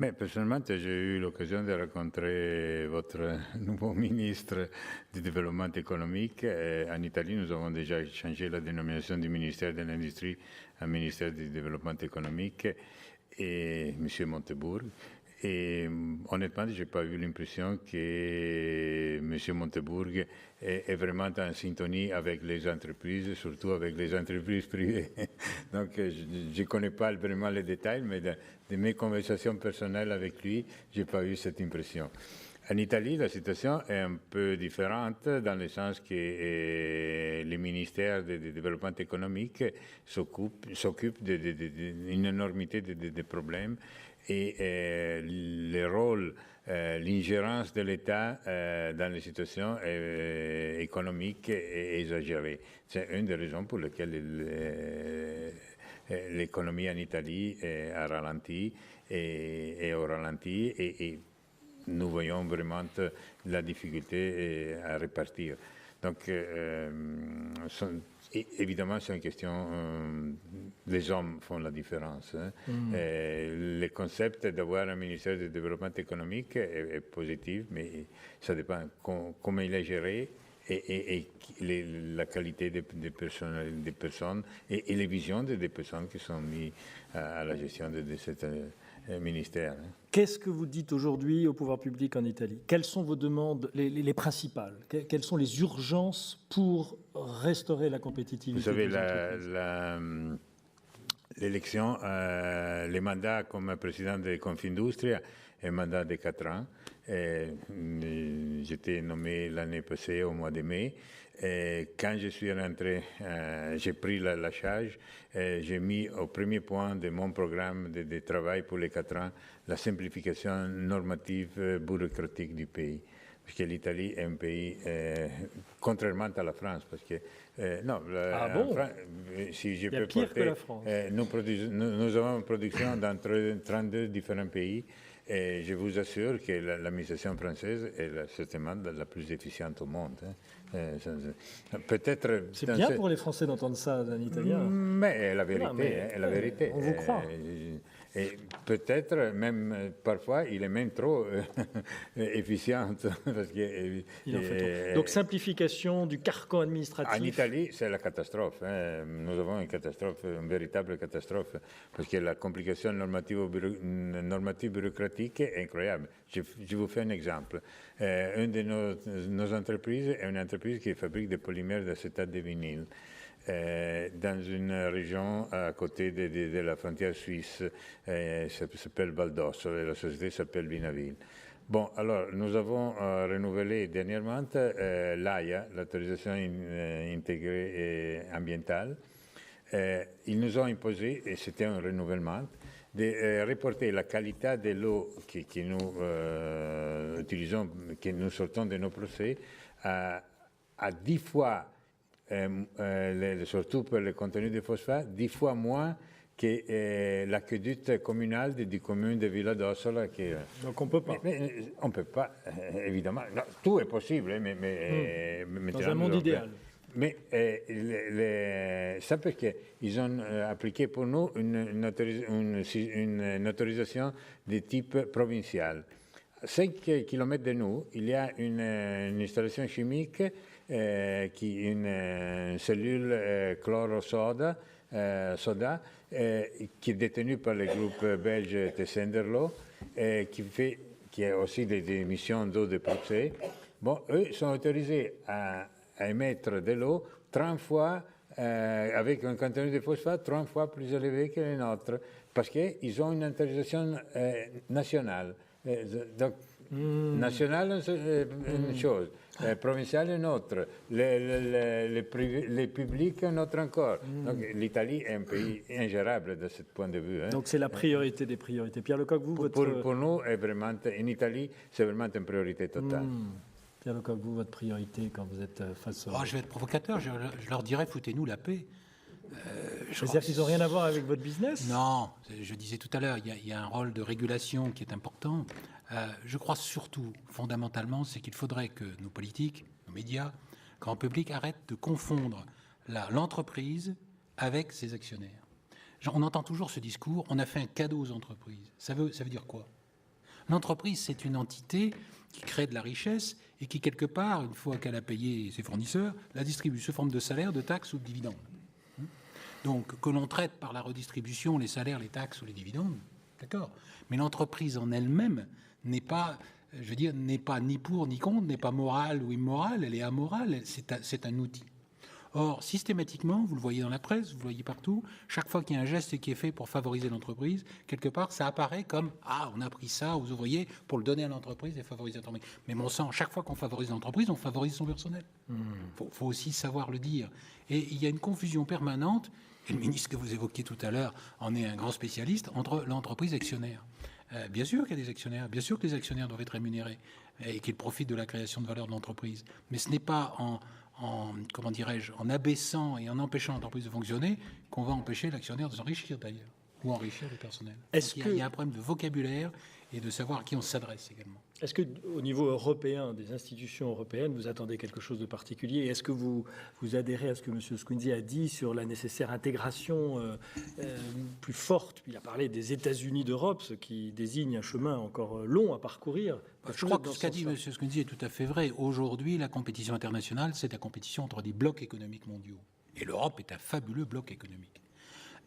Mais personnellement, j'ai eu l'occasion de rencontrer votre nouveau ministre du Développement économique. En Italie, nous avons déjà changé la dénomination du ministère de l'Industrie au ministère du Développement économique, et M. Montebourg. Et honnêtement, je n'ai pas eu l'impression que M. Montebourg est vraiment en syntonie avec les entreprises, surtout avec les entreprises privées. Donc, je ne connais pas vraiment les détails, mais de mes conversations personnelles avec lui, je n'ai pas eu cette impression. En Italie, la situation est un peu différente dans le sens que le ministère du développement économique s'occupe d'une énormité de problèmes, et le rôle, l'ingérence de l'État dans les situations économiques est exagérée. C'est une des raisons pour lesquelles l'économie en Italie a ralenti et au ralenti, et nous voyons vraiment la difficulté à repartir. Donc, évidemment, c'est une question, les hommes font la différence. Hein. Le concept d'avoir un ministère du développement économique est positif, mais ça dépend comment il est géré et la qualité des personnes et les visions des personnes qui sont mises à la gestion de cet ministère. Hein. Qu'est-ce que vous dites aujourd'hui au pouvoir public en Italie? Quelles sont vos demandes, les principales? Quelles sont les urgences pour restaurer la compétitivité? Vous savez, l'élection, les mandats comme président de Confindustria est un mandat de 4 ans. J'étais nommé l'année passée au mois de mai. Quand je suis rentré, j'ai pris la charge. J'ai mis au premier point de mon programme de travail pour les 4 ans la simplification normative bureaucratique du pays. Parce que l'Italie est un pays, contrairement à la France, parce que si je peux pire que la France. Nous avons une production dans 32 différents pays. Et je vous assure que l'administration française est certainement la plus efficiente au monde. Hein. Peut-être. C'est bien pour les Français d'entendre ça d'un Italien. Mais la vérité, la vérité. On vous croit. Et peut-être même parfois il est même trop efficiente. Parce que, il en fait trop. Donc simplification du carcan administratif. En Italie, c'est la catastrophe. Hein. Nous avons une catastrophe, une véritable catastrophe, parce que la complication normative bureaucratique est incroyable. Je vous fais un exemple. Une de nos entreprises est une entreprise qui fabrique des polymères d'acétate de vinyle. Dans une région à côté de la frontière suisse, ça s'appelle Val d'Osso, et la société s'appelle Vinavil. Bon, alors, nous avons renouvelé dernièrement l'AIA, l'autorisation intégrée ambientale. Ils nous ont imposé, et c'était un renouvellement, de reporter la qualité de l'eau que nous utilisons, que nous sortons de nos procès, à 10 fois. Surtout pour le contenu de phosphate, 10 fois moins que l'aqueduc communal du commune de Villa d'Ossola. Donc on ne peut pas. On ne peut pas, évidemment. Non, tout est possible, mais dans un monde idéal. Mais ça parce qu'ils ont appliqué pour nous une autorisation de type provincial. 5 km de nous, il y a une installation chimique, une cellule chlorosoda, qui est détenue par le groupe belge Tessenderlo, qui a aussi des émissions d'eau de procès. Bon, eux sont autorisés à émettre de l'eau 30 fois, avec un contenu de phosphate 30 fois plus élevé que les nôtres, parce qu'ils ont une autorisation nationale. Donc, nationale, une chose, provinciale, une autre, les publics, une autre encore. Donc, l'Italie est un pays ingérable de ce point de vue. Donc, c'est la priorité des priorités. Pierre Lecoq, vous, pour nous, est vraiment, en Italie, c'est vraiment une priorité totale. Pierre Lecoq, vous, votre priorité quand vous êtes face au... Je vais être provocateur, je leur dirais foutez-nous la paix. C'est-à-dire qu'ils n'ont rien à voir avec votre business? Non, je disais tout à l'heure, il y a un rôle de régulation qui est important. Je crois surtout, fondamentalement, c'est qu'il faudrait que nos politiques, nos médias, grand public arrêtent de confondre l'entreprise avec ses actionnaires. On entend toujours ce discours, on a fait un cadeau aux entreprises. Ça veut dire quoi? L'entreprise, c'est une entité qui crée de la richesse et qui, quelque part, une fois qu'elle a payé ses fournisseurs, la distribue sous forme de salaire, de taxes ou de dividendes. Donc, que l'on traite par la redistribution les salaires, les taxes ou les dividendes, d'accord. Mais l'entreprise en elle-même n'est pas, n'est pas ni pour ni contre, n'est pas morale ou immorale, elle est amorale, c'est un outil. Or, systématiquement, vous le voyez dans la presse, vous le voyez partout, chaque fois qu'il y a un geste qui est fait pour favoriser l'entreprise, quelque part, ça apparaît comme « Ah, on a pris ça aux ouvriers pour le donner à l'entreprise et favoriser l'entreprise. » Mais mon sang, chaque fois qu'on favorise l'entreprise, on favorise son personnel. Faut aussi savoir le dire. Et il y a une confusion permanente, et le ministre que vous évoquiez tout à l'heure en est un grand spécialiste, entre l'entreprise et actionnaire. Bien sûr qu'il y a des actionnaires, bien sûr que les actionnaires doivent être rémunérés et qu'ils profitent de la création de valeur de l'entreprise. Mais ce n'est pas en abaissant et en empêchant l'entreprise de fonctionner qu'on va empêcher l'actionnaire de s'enrichir d'ailleurs, ou enrichir le personnel. Il y a un problème de vocabulaire et de savoir à qui on s'adresse également. Est-ce qu'au niveau européen, des institutions européennes, vous attendez quelque chose de particulier? Est-ce que vous adhérez à ce que M. Squinzi a dit sur la nécessaire intégration plus forte? Il a parlé des États-Unis d'Europe, ce qui désigne un chemin encore long à parcourir. Je crois que ce qu'a dit M. Squinzi est tout à fait vrai. Aujourd'hui, la compétition internationale, c'est la compétition entre des blocs économiques mondiaux. Et l'Europe est un fabuleux bloc économique.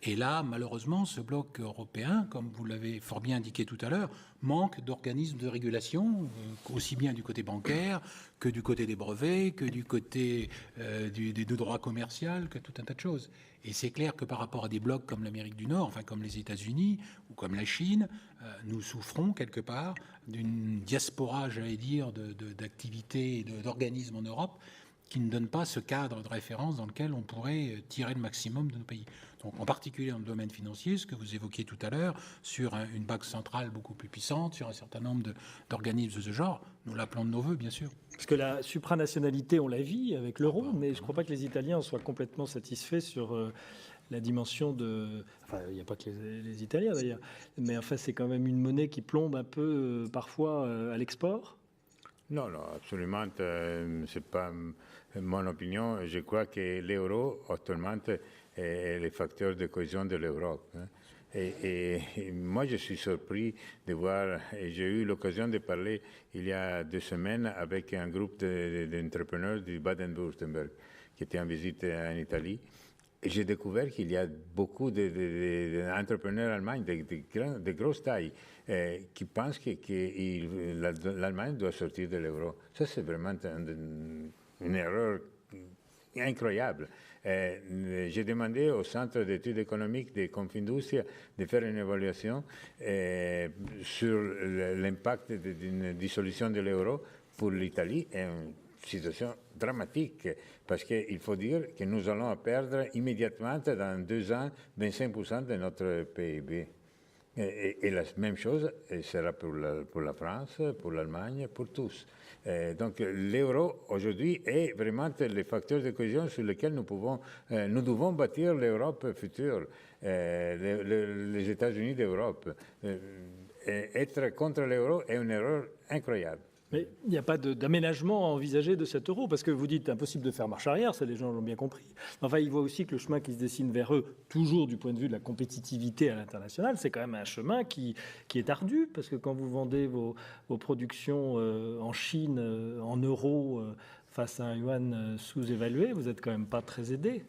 Et là, malheureusement, ce bloc européen, comme vous l'avez fort bien indiqué tout à l'heure, manque d'organismes de régulation, aussi bien du côté bancaire que du côté des brevets, que du côté du droit commercial, que tout un tas de choses. Et c'est clair que par rapport à des blocs comme l'Amérique du Nord, enfin comme les États-Unis ou comme la Chine, nous souffrons quelque part d'une diaspora, j'allais dire, d'activités et d'organismes en Europe qui ne donne pas ce cadre de référence dans lequel on pourrait tirer le maximum de nos pays. Donc, en particulier dans le domaine financier, ce que vous évoquiez tout à l'heure, sur une banque centrale beaucoup plus puissante, sur un certain nombre d'organismes de ce genre, nous l'appelons de nos voeux, bien sûr. Parce que la supranationalité, on la vit avec l'euro, mais je ne crois pas que les Italiens soient complètement satisfaits sur la dimension de... Enfin, il n'y a pas que les Italiens d'ailleurs, mais enfin, c'est quand même une monnaie qui plombe un peu parfois à l'export. Non, absolument, c'est pas mon opinion. Je crois que l'euro, actuellement, est le facteur de cohésion de l'Europe. Et moi, je suis surpris de voir, et j'ai eu l'occasion de parler il y a 2 semaines avec un groupe d'entrepreneurs du Baden-Württemberg qui était en visite en Italie. Et j'ai découvert qu'il y a beaucoup d'entrepreneurs allemands de grosse taille qui pensent que l'Allemagne doit sortir de l'euro. Ça, c'est vraiment une erreur incroyable. J'ai demandé au Centre d'études économiques de Confindustria de faire une évaluation sur l'impact d'une dissolution de l'euro pour l'Italie. Et une situation dramatique, parce qu'il faut dire que nous allons perdre immédiatement, dans 2 ans, 25% de notre PIB. Et la même chose sera pour la France, pour l'Allemagne, pour tous. Donc l'euro aujourd'hui est vraiment le facteur de cohésion sur lequel nous devons bâtir l'Europe future, les États-Unis d'Europe. Être contre l'euro est une erreur incroyable. Mais il n'y a pas d'aménagement à envisager de cet euro, parce que vous dites impossible de faire marche arrière, ça les gens l'ont bien compris. Enfin, ils voient aussi que le chemin qui se dessine vers eux, toujours du point de vue de la compétitivité à l'international, c'est quand même un chemin qui est ardu, parce que quand vous vendez vos productions en Chine, en euros, face à un yuan sous-évalué, vous n'êtes quand même pas très aidé.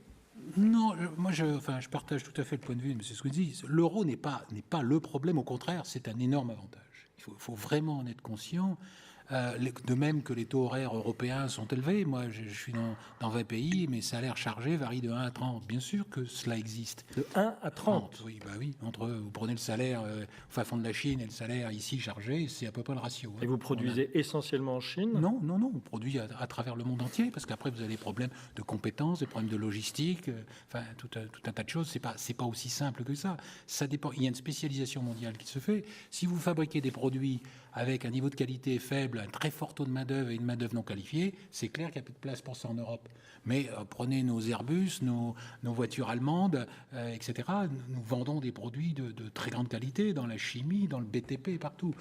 Non, je partage tout à fait le point de vue de M. Squeezie. L'euro n'est pas le problème, au contraire, c'est un énorme avantage. Il faut vraiment en être conscient. De même que les taux horaires européens sont élevés. Moi, je suis dans 20 pays, mes salaires chargés varient de 1 à 30. Bien sûr que cela existe. De 1 à 30. Oui, bah oui. Vous prenez le salaire au fin fond de la Chine et le salaire ici chargé, c'est à peu près le ratio. Et vous produisez essentiellement en Chine? Non, on produit à travers le monde entier, parce qu'après vous avez des problèmes de compétences, des problèmes de logistique, tout un tas de choses. C'est pas aussi simple que ça. Ça dépend. Il y a une spécialisation mondiale qui se fait. Si vous fabriquez des produits avec un niveau de qualité faible, un très fort taux de main-d'œuvre et une main-d'œuvre non qualifiée, c'est clair qu'il n'y a plus de place pour ça en Europe. Mais prenez nos Airbus, nos voitures allemandes, etc. Nous vendons des produits de très grande qualité dans la chimie, dans le BTP, partout.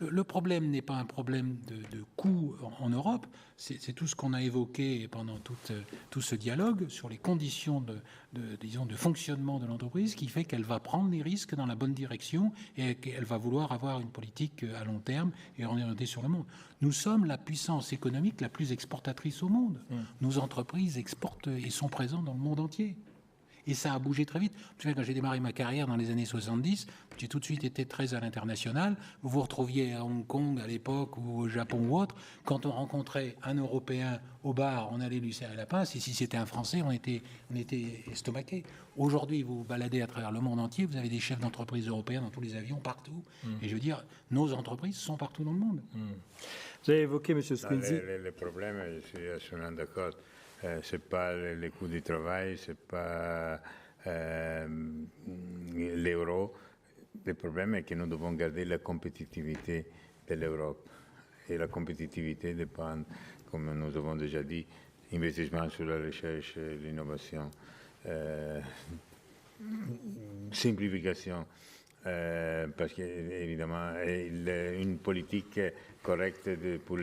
Le problème n'est pas un problème de coût en Europe, c'est tout ce qu'on a évoqué pendant tout ce dialogue sur les conditions de fonctionnement de l'entreprise qui fait qu'elle va prendre les risques dans la bonne direction et qu'elle va vouloir avoir une politique à long terme et orientée sur le monde. Nous sommes la puissance économique la plus exportatrice au monde. Nos entreprises exportent et sont présentes dans le monde entier. Et ça a bougé très vite. Quand j'ai démarré ma carrière dans les années 70, j'ai tout de suite été très à l'international. Vous vous retrouviez à Hong Kong à l'époque ou au Japon ou autre. Quand on rencontrait un Européen au bar, on allait lui serrer la pince. Et si c'était un Français, on était estomaqué. Aujourd'hui, vous vous baladez à travers le monde entier. Vous avez des chefs d'entreprise européens dans tous les avions, partout. Et je veux dire, nos entreprises sont partout dans le monde. Vous avez évoqué, M. Squeezie. Le problème, je suis absolument d'accord. C'est pas le coût du travail, c'est pas l'euro. Le problème est que nous devons garder la compétitivité de l'Europe. Et la compétitivité dépend, comme nous avons déjà dit, investissement sur la recherche et l'innovation, simplification. Parce qu'évidemment, une politique correcte pour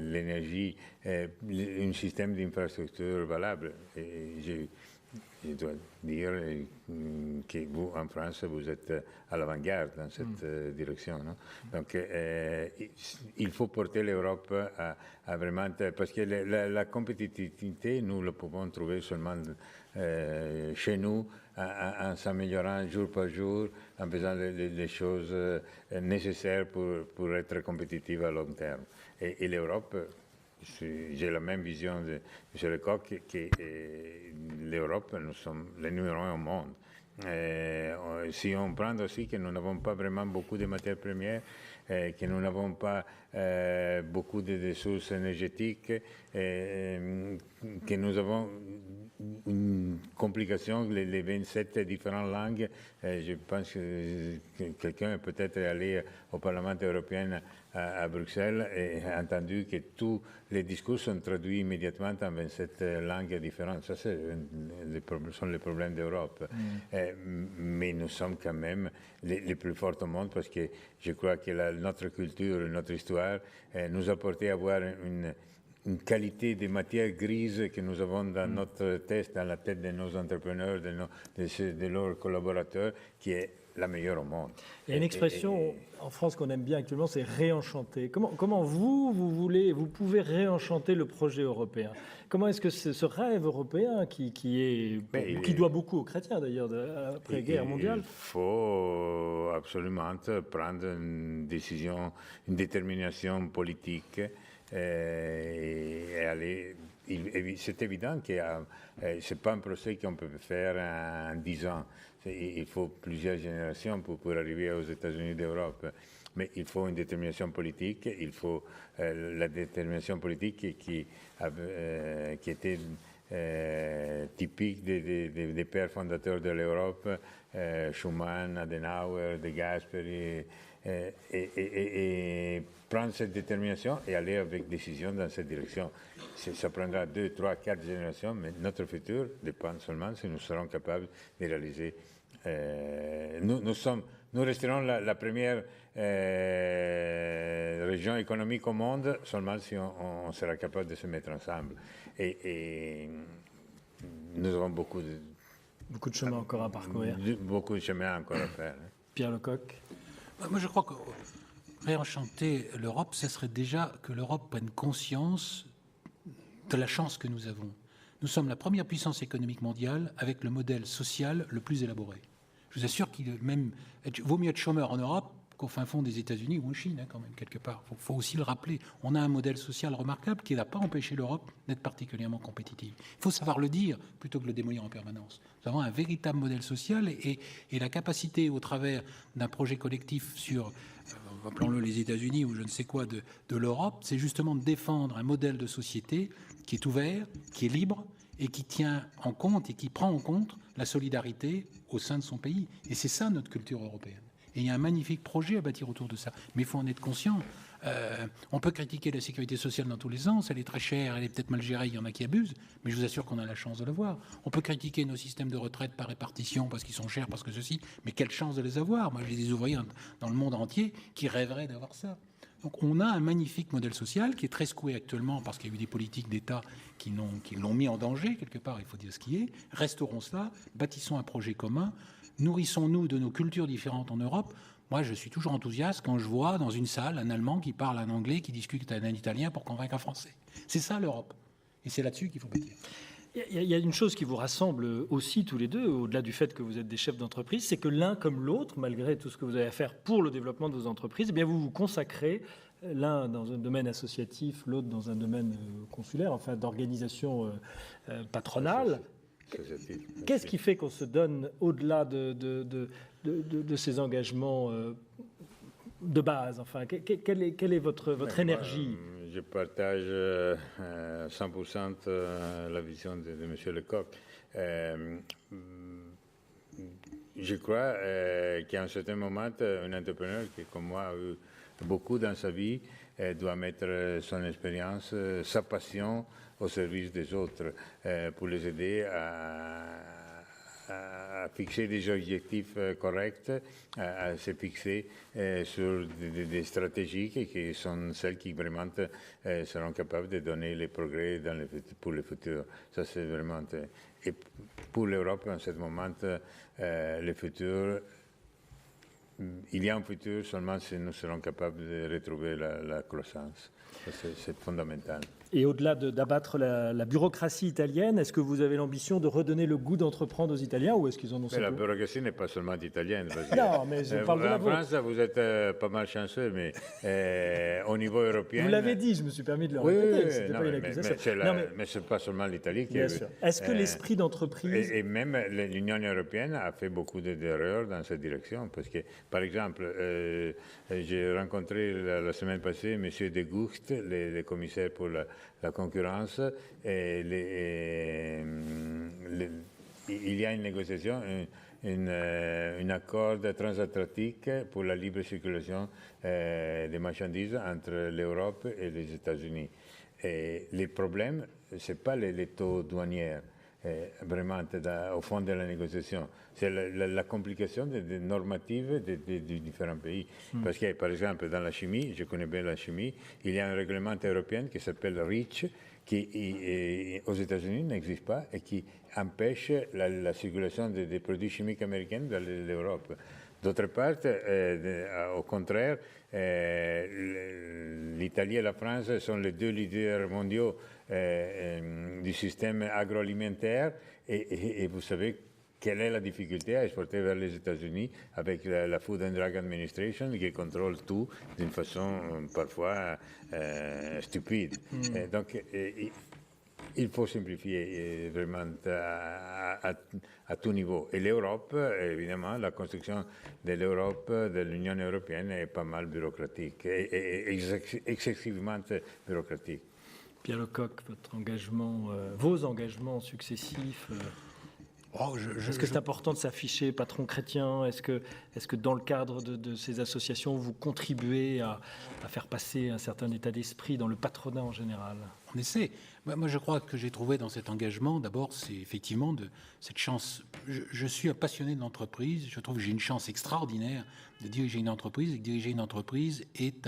l'énergie, un système d'infrastructure valable. Et je dois dire que vous, en France, vous êtes à l'avant-garde dans cette direction. Non? Donc, il faut porter l'Europe à vraiment... Parce que la compétitivité, nous le pouvons trouver seulement chez nous, en s'améliorant jour par jour, en faisant les choses nécessaires pour être compétitif à long terme. Et l'Europe, j'ai la même vision de M. Lecoq, que l'Europe, nous sommes les numéros 1 au monde. Si on prend aussi que nous n'avons pas vraiment beaucoup de matières premières, que nous n'avons pas beaucoup de ressources énergétiques, que nous avons une complication, les 27 différentes langues. Je pense que quelqu'un est peut-être allé au Parlement européen à Bruxelles et a entendu que tous les discours sont traduits immédiatement en 27 langues différentes. Ça, sont les problèmes d'Europe. Mais nous sommes quand même les plus forts au monde parce que je crois que notre culture, notre histoire nous a porté à avoir une qualité de matière grise que nous avons dans notre test, dans la tête de nos entrepreneurs, de leurs collaborateurs, qui est la meilleure au monde. Il y a une expression en France qu'on aime bien actuellement, c'est réenchanter. Comment vous pouvez réenchanter le projet européen? Comment est-ce que ce rêve européen qui doit beaucoup aux chrétiens d'ailleurs après-guerre mondiale? Il faut absolument prendre une décision, une détermination politique et aller. C'est évident que ce n'est pas un procès qu'on peut faire en 10 ans. Il faut plusieurs générations pour arriver aux États-Unis d'Europe. Mais il faut une détermination politique, il faut la détermination politique qui était typique des pères fondateurs de l'Europe, Schuman, Adenauer, De Gasperi, et prendre cette détermination et aller avec décision dans cette direction. Ça prendra 2, 3, 4 générations, mais notre futur dépend seulement si nous serons capables de réaliser. Nous nous resterons la première région économique au monde seulement si on sera capable de se mettre ensemble. Et nous avons beaucoup de chemin encore à parcourir. Beaucoup de chemin encore à faire. Pierre Lecoq. Moi, je crois que réenchanter l'Europe, ce serait déjà que l'Europe prenne conscience de la chance que nous avons. Nous sommes la première puissance économique mondiale avec le modèle social le plus élaboré. Je vous assure qu'il vaut mieux être chômeur en Europe qu'au fin fond des États-Unis ou en Chine, quand même, quelque part. Il faut aussi le rappeler. On a un modèle social remarquable qui n'a pas empêché l'Europe d'être particulièrement compétitive. Il faut savoir le dire plutôt que le démolir en permanence. Nous avons un véritable modèle social et la capacité, au travers d'un projet collectif sur, appelons-le les États-Unis ou je ne sais quoi, de l'Europe, c'est justement de défendre un modèle de société qui est ouvert, qui est libre et qui tient en compte et qui prend en compte la solidarité au sein de son pays. Et c'est ça notre culture européenne. Et il y a un magnifique projet à bâtir autour de ça. Mais il faut en être conscient. On peut critiquer la sécurité sociale dans tous les sens. Elle est très chère, elle est peut-être mal gérée, il y en a qui abusent. Mais je vous assure qu'on a la chance de le voir. On peut critiquer nos systèmes de retraite par répartition parce qu'ils sont chers, parce que ceci. Mais quelle chance de les avoir. Moi, j'ai des ouvriers dans le monde entier qui rêveraient d'avoir ça. Donc on a un magnifique modèle social qui est très secoué actuellement parce qu'il y a eu des politiques d'État qui l'ont mis en danger, quelque part, il faut dire ce qui est. Restaurons cela, bâtissons un projet commun, nourrissons-nous de nos cultures différentes en Europe. Moi, je suis toujours enthousiaste quand je vois dans une salle un Allemand qui parle un Anglais, qui discute avec un Italien pour convaincre un Français. C'est ça l'Europe. Et c'est là-dessus qu'il faut bâtir. Il y a une chose qui vous rassemble aussi tous les deux, au-delà du fait que vous êtes des chefs d'entreprise, c'est que l'un comme l'autre, malgré tout ce que vous avez à faire pour le développement de vos entreprises, eh bien vous vous consacrez, l'un dans un domaine associatif, l'autre dans un domaine consulaire, enfin d'organisation patronale. Qu'est-ce qui fait qu'on se donne au-delà de ces engagements de base? Enfin, quelle est votre énergie? Je partage 100% la vision de M. Lecoq. Je crois qu'à un certain moment, un entrepreneur qui, comme moi, a eu beaucoup dans sa vie, doit mettre son expérience, sa passion au service des autres pour les aider à fixer des objectifs corrects, à se fixer sur des stratégies qui sont celles qui vraiment seront capables de donner les progrès pour le futur. Ça, c'est vraiment... Et pour l'Europe, en ce moment, le futur... Il y a un futur seulement si nous serons capables de retrouver la croissance. C'est fondamental. Et au-delà d'abattre la bureaucratie italienne, est-ce que vous avez l'ambition de redonner le goût d'entreprendre aux Italiens ou est-ce qu'ils en ont La bureaucratie n'est pas seulement italienne. Non, mais je parle de la vôtre. En France, vous êtes pas mal chanceux, mais au niveau européen... Vous l'avez dit, je me suis permis de le répéter. Oui, c'était pas une accusation. Mais ce n'est pas seulement l'Italie qui... Bien sûr. Est-ce que l'esprit d'entreprise... Et même l'Union européenne a fait beaucoup d'erreurs dans cette direction. Parce que, par exemple, j'ai rencontré la semaine passée M. De Gucht, le commissaire pour la concurrence. Il y a une négociation, un accord transatlantique pour la libre circulation des marchandises entre l'Europe et les États-Unis. Et les problèmes, ce n'est pas les taux douaniers. Vraiment au fond de la négociation. C'est la complication des normatives des différents pays. Parce que, par exemple, dans la chimie, je connais bien la chimie, il y a un règlement européen qui s'appelle REACH, qui aux États-Unis n'existe pas et qui empêche la circulation des produits chimiques américains dans l'Europe. D'autre part, au contraire, l'Italie et la France sont les deux leaders mondiaux du système agroalimentaire et vous savez quelle est la difficulté à exporter vers les États-Unis avec la Food and Drug Administration qui contrôle tout d'une façon parfois stupide. Donc, il faut simplifier vraiment à tout niveau. Et l'Europe, évidemment, la construction de l'Europe, de l'Union européenne est pas mal bureaucratique, et excessivement bureaucratique. Pierre Lecoq, vos engagements successifs Est-ce que c'est important de s'afficher patron chrétien? Est-ce que dans le cadre de ces associations, vous contribuez à faire passer un certain état d'esprit dans le patronat en général? On essaie. Moi, je crois que j'ai trouvé dans cet engagement, d'abord, c'est effectivement cette chance. Je suis un passionné de l'entreprise. Je trouve que j'ai une chance extraordinaire de diriger une entreprise. Et que diriger une entreprise est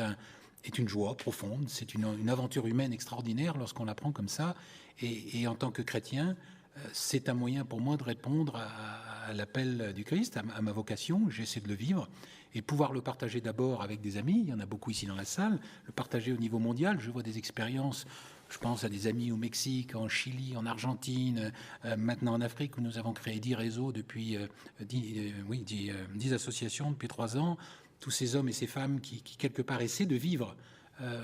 une joie profonde. C'est une aventure humaine extraordinaire lorsqu'on la prend comme ça. Et en tant que chrétien, c'est un moyen pour moi de répondre à l'appel du Christ, à ma vocation. J'essaie de le vivre et pouvoir le partager d'abord avec des amis. Il y en a beaucoup ici dans la salle. Le partager au niveau mondial. Je vois des expériences. Je pense à des amis au Mexique, en Chili, en Argentine, maintenant en Afrique où nous avons créé 10 réseaux depuis 10 associations depuis 3 ans. Tous ces hommes et ces femmes qui quelque part essaient de vivre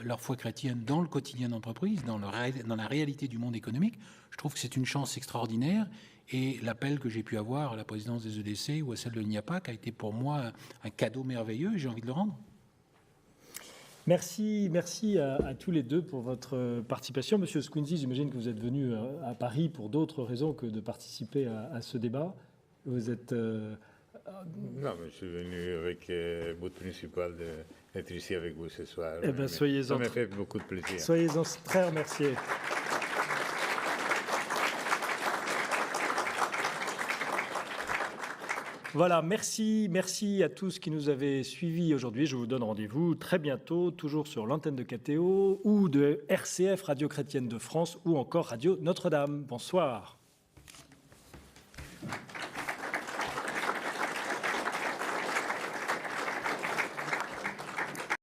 leur foi chrétienne dans le quotidien d'entreprise, dans la réalité du monde économique. Je trouve que c'est une chance extraordinaire et l'appel que j'ai pu avoir à la présidence des EDC ou à celle de l'INIAPAC a été pour moi un cadeau merveilleux et j'ai envie de le rendre. Merci à tous les deux pour votre participation. Monsieur Squinzi, j'imagine que vous êtes venu à Paris pour d'autres raisons que de participer à ce débat. Vous êtes... Non, mais je suis venu avec le but principal d'être ici avec vous ce soir. Eh bien, soyez-en. Ça m'a fait beaucoup de plaisir. Soyez-en très remerciés. Voilà, merci à tous qui nous avez suivis aujourd'hui. Je vous donne rendez-vous très bientôt, toujours sur l'antenne de KTO ou de RCF, Radio Chrétienne de France, ou encore Radio Notre-Dame. Bonsoir.